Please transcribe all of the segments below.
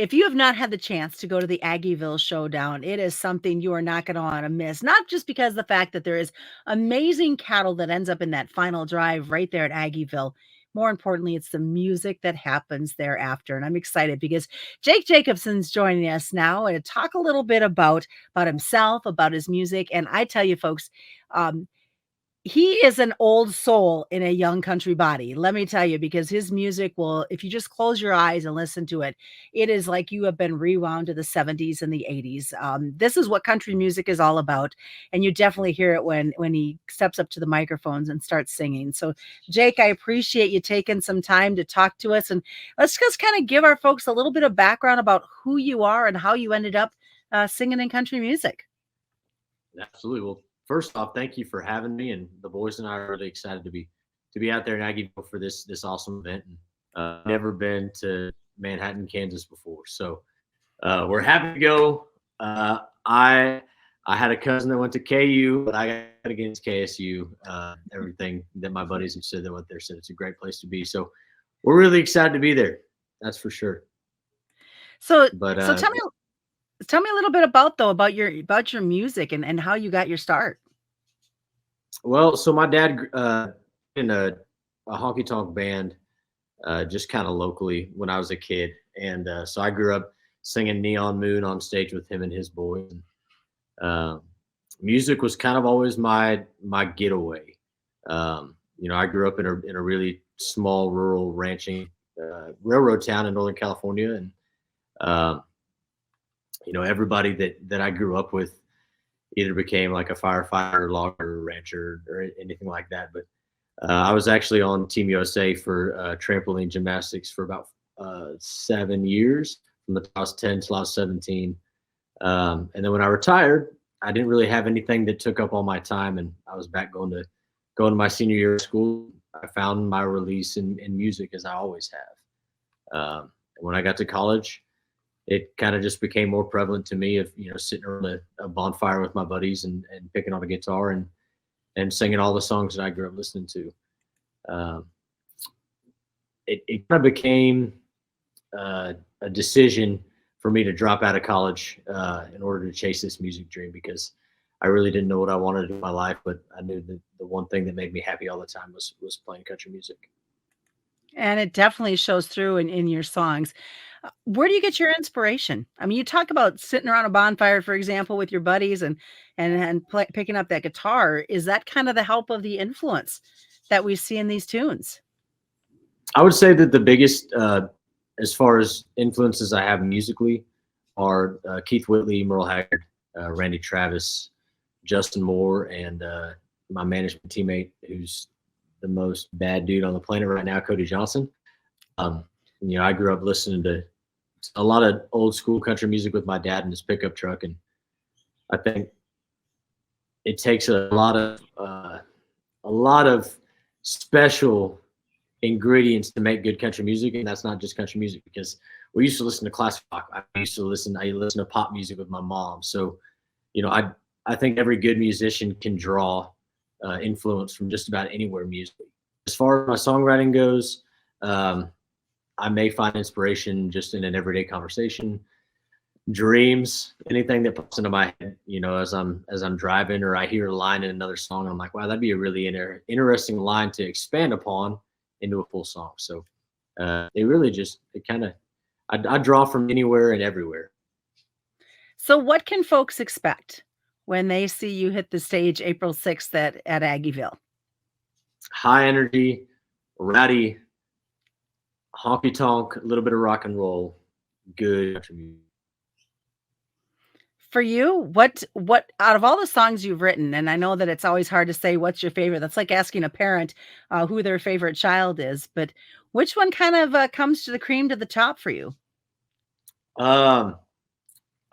If you have not had the chance to go to the Aggieville Showdown, it is something you are not going to want to miss. Not just because the fact that there is amazing cattle that ends up in that final drive right there at Aggieville. More importantly, it's the music that happens thereafter. And I'm excited because Jake Jacobson's joining us now and to talk a little bit about himself, about his music. And I tell you, folks, um, he is an old soul in a young country body. Let me tell you, because his music will, if you just close your eyes and listen to it, it is like you have been rewound to the 70s and the 80s. This is what country music is all about. And you definitely hear it when he steps up to the microphones and starts singing. So, Jake, I appreciate you taking some time to talk to us. And let's just kind of give our folks a little bit of background about who you are and how you ended up singing in country music. Absolutely. Well, first off, thank you for having me, and the boys and I are really excited to be out there in Aggieville for this awesome event. And never been to Manhattan, Kansas before, so we're happy to go. I had a cousin that went to KU, but I got against KSU. Everything that my buddies have said that went there said it's a great place to be. So we're really excited to be there. That's for sure. So, so tell me a little bit about your music and how you got your start. Well, so my dad in a honky tonk band, just kind of locally when I was a kid, and so I grew up singing Neon Moon on stage with him and his boys. Music was kind of always my getaway. I grew up in a really small rural ranching railroad town in Northern California, and everybody that I grew up with either became like a firefighter, logger, rancher, or anything like that. But I was actually on Team USA for trampoline gymnastics for about 7 years, from the time I was 10 till I was 17. And then when I retired, I didn't really have anything that took up all my time, and I was back going to my senior year of school. I found my release in music, as I always have. And when I got to college, it kind of just became more prevalent to me of, sitting around a bonfire with my buddies and picking on a guitar and singing all the songs that I grew up listening to. It kind of became a decision for me to drop out of college in order to chase this music dream, because I really didn't know what I wanted to do in my life, but I knew that the one thing that made me happy all the time was playing country music. And it definitely shows through in your songs. Where do you get your inspiration? I mean, you talk about sitting around a bonfire, for example, with your buddies and picking up that guitar. Is that kind of the help of the influence that we see in these tunes? I would say that the biggest, as far as influences I have musically, are Keith Whitley, Merle Haggard, Randy Travis, Justin Moore, and my management teammate, who's the most bad dude on the planet right now, Cody Johnson. I grew up listening to a lot of old school country music with my dad in his pickup truck, and I think it takes a lot of special ingredients to make good country music, and that's not just country music, because we used to listen to classic rock. I listen to pop music with my mom. So, I think every good musician can draw influence from just about anywhere musically. As far as my songwriting goes, I may find inspiration just in an everyday conversation, dreams, anything that pops into my head, as I'm driving, or I hear a line in another song, and I'm like, wow, that'd be a really interesting line to expand upon into a full song. So it really just, I draw from anywhere and everywhere. So what can folks expect when they see you hit the stage April 6th at Aggieville? High energy, rowdy, honky tonk, a little bit of rock and roll, good country music. For you, what out of all the songs you've written, and I know that it's always hard to say what's your favorite. That's like asking a parent who their favorite child is, but which one kind of comes to the cream to the top for you? I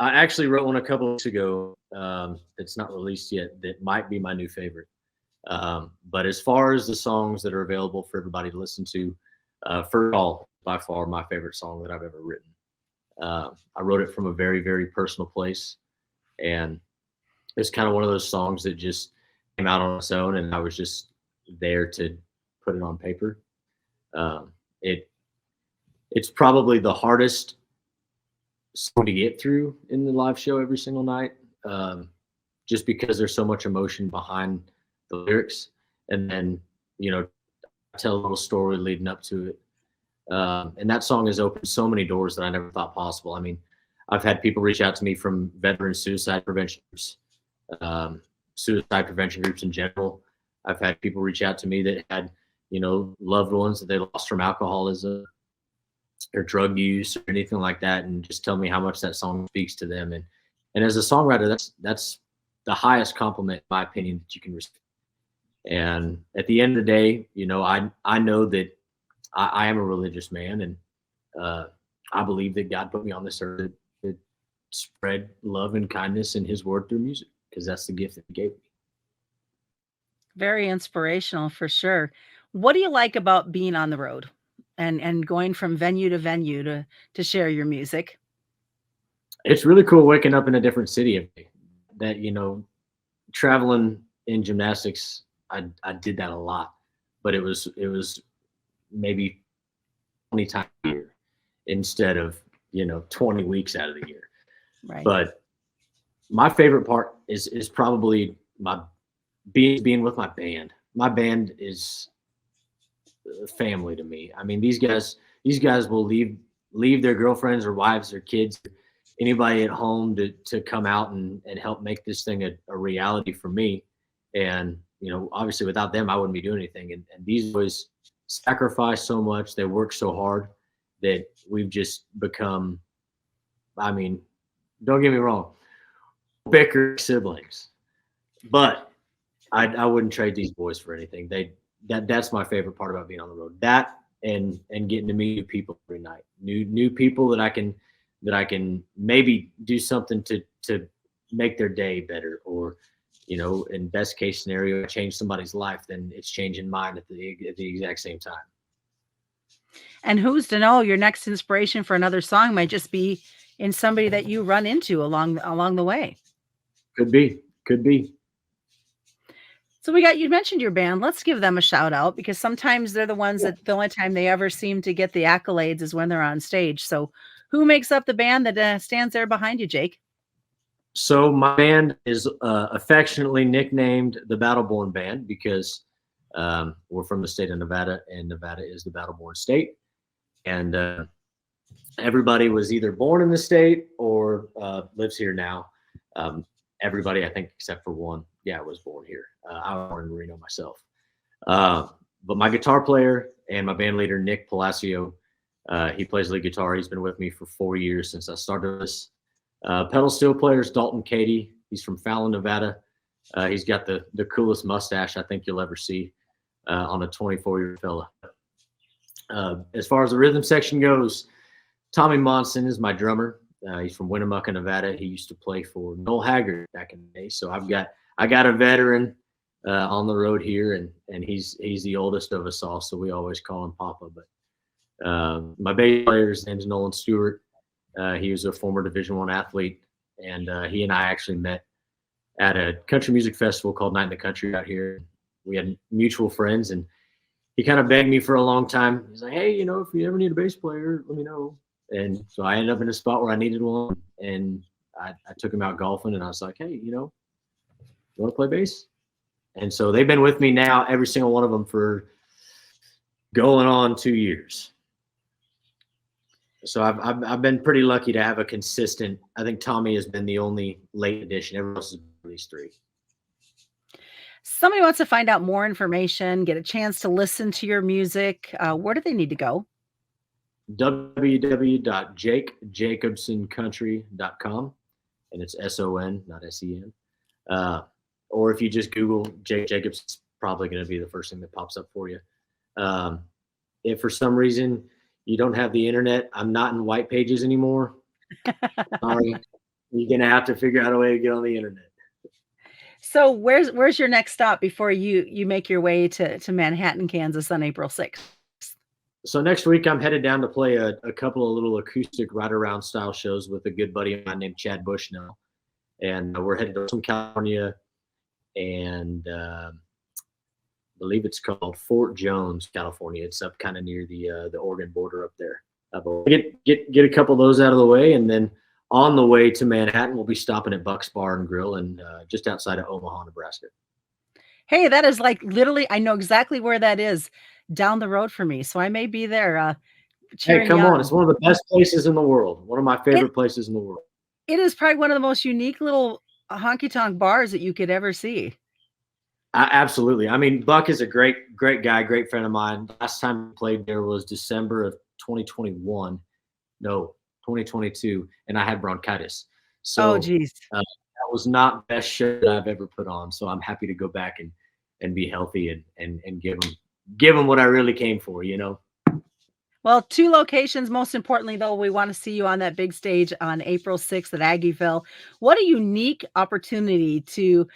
actually wrote one a couple of weeks ago that's not released yet that might be my new favorite. But as far as the songs that are available for everybody to listen to, First Call, by far my favorite song that I've ever written. I wrote it from a very, very personal place, and it's kind of one of those songs that just came out on its own, and I was just there to put it on paper. It's probably the hardest song to get through in the live show every single night, just because there's so much emotion behind the lyrics, and then tell a little story leading up to it. And that song has opened so many doors that I never thought possible. I mean, I've had people reach out to me from veteran suicide prevention groups, suicide prevention groups in general. I've had people reach out to me that had, loved ones that they lost from alcoholism or drug use or anything like that, and just tell me how much that song speaks to them. And as a songwriter, that's the highest compliment, in my opinion, that you can receive. And at the end of the day, I know that I am a religious man, and I believe that God put me on this earth to spread love and kindness and His word through music, because that's the gift that He gave me. Very inspirational for sure. What do you like about being on the road and going from venue to venue to share your music? It's really cool waking up in a different city every day. That traveling in gymnastics, I did that a lot, but it was maybe 20 times a year instead of 20 weeks out of the year. Right. But my favorite part is probably my being with my band. My band is family to me. I mean, these guys will leave their girlfriends or wives or kids, anybody at home to come out and help make this thing a reality for me. And obviously without them, I wouldn't be doing anything. And these boys sacrifice so much. They work so hard that we've just become, I mean, don't get me wrong, bicker siblings, but I wouldn't trade these boys for anything. That's my favorite part about being on the road. That and getting to meet new people every night, new people that I can maybe do something to make their day better, or in best case scenario, change somebody's life, then it's changing mine at the exact same time. And who's to know, your next inspiration for another song might just be in somebody that you run into along the way. Could be. So you mentioned your band. Let's give them a shout out, because sometimes they're the ones that the only time they ever seem to get the accolades is when they're on stage. So who makes up the band that stands there behind you, Jake? So my band is affectionately nicknamed the Battleborn Band, because we're from the state of Nevada, and Nevada is the Battleborn state. And everybody was either born in the state or lives here now. Everybody, I think, except for one, was born here. I was born in Reno myself. But my guitar player and my band leader, Nick Palacio, he plays lead guitar. He's been with me for 4 years since I started this. Pedal steel player is Dalton Cady. He's from Fallon, Nevada. He's got the coolest mustache I think you'll ever see on a 24-year fella. As far as the rhythm section goes, Tommy Monson is my drummer. He's from Winnemucca, Nevada. He used to play for Noel Haggard back in the day. So I got a veteran on the road here, and he's the oldest of us all, so we always call him Papa. But my bass player, his name's Nolan Stewart. He was a former Division I athlete, and he and I actually met at a country music festival called Night in the Country out here. We had mutual friends, and he kind of begged me for a long time. He's like, hey, if you ever need a bass player, let me know. And so I ended up in a spot where I needed one, and I took him out golfing, and I was like, hey, you want to play bass? And so they've been with me now, every single one of them, for going on 2 years. So I've been pretty lucky to have a consistent. I think Tommy has been the only late addition. Everyone else has been at least 3. Somebody wants to find out more information, get a chance to listen to your music. Where do they need to go? www.jakejacobsoncountry.com, and it's SON, not SEN. Or if you just Google Jake Jacobson, it's probably going to be the first thing that pops up for you. If for some reason you don't have the internet, I'm not in white pages anymore. Sorry, you're going to have to figure out a way to get on the internet. So where's your next stop before you make your way to Manhattan, Kansas on April 6th? So next week I'm headed down to play a couple of little acoustic ride around style shows with a good buddy of mine named Chad Bushnell. And we're headed to California, and I believe it's called Fort Jones, California. It's up kind of near the Oregon border up there. But get a couple of those out of the way, and then on the way to Manhattan, we'll be stopping at Buck's Bar and Grill and just outside of Omaha, Nebraska. Hey, that is like literally, I know exactly where that is down the road for me. So I may be there Hey, cheering you come on. It's on. one of the best places in the world. One of my It favorite places in the world. it is probably one of the most unique little honky tonk bars that you could ever see. Absolutely. I mean, Buck is a great guy, great friend of mine. Last time I played there was December of 2021. No, 2022, and I had bronchitis. Oh, So geez. that was not the best show that I've ever put on. So I'm happy to go back and be healthy and give them what I really came for, you know. Well, 2 locations, most importantly, though, we wanna see you on that big stage on April 6th at Aggieville. What a unique opportunity to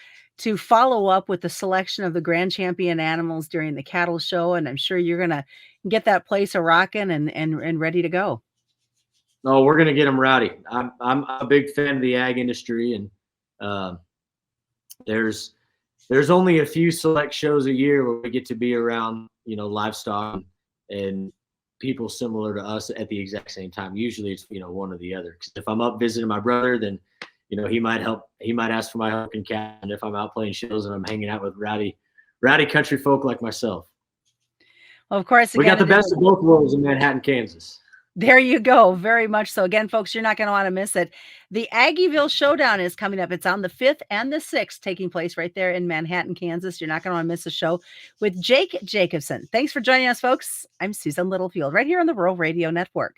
follow up with the selection of the grand champion animals during the cattle show, and I'm sure you're gonna get that place a rocking and ready to go. No, we're gonna get them rowdy. I'm a big fan of the ag industry, and uh, there's there's only a few select shows a year where we get to be around, you know, livestock and people similar to us at the exact same time. Usually it's, you know, one or the other. 'Cause if I'm up visiting my brother, then, you know, he might ask for my help and cat. And if I'm out playing shows and I'm hanging out with rowdy country folk like myself, Well, of course, we again, got the it is best of both worlds in Manhattan, Kansas. there you go, very much so. Again, folks, you're not gonna wanna miss it. The Aggieville Showdown is coming up. It's on the 5th and the 6th, taking place right there in Manhattan, Kansas. You're not gonna wanna miss the show with Jake Jacobson. Thanks for joining us, folks. I'm Susan Littlefield, right here on the Rural Radio Network.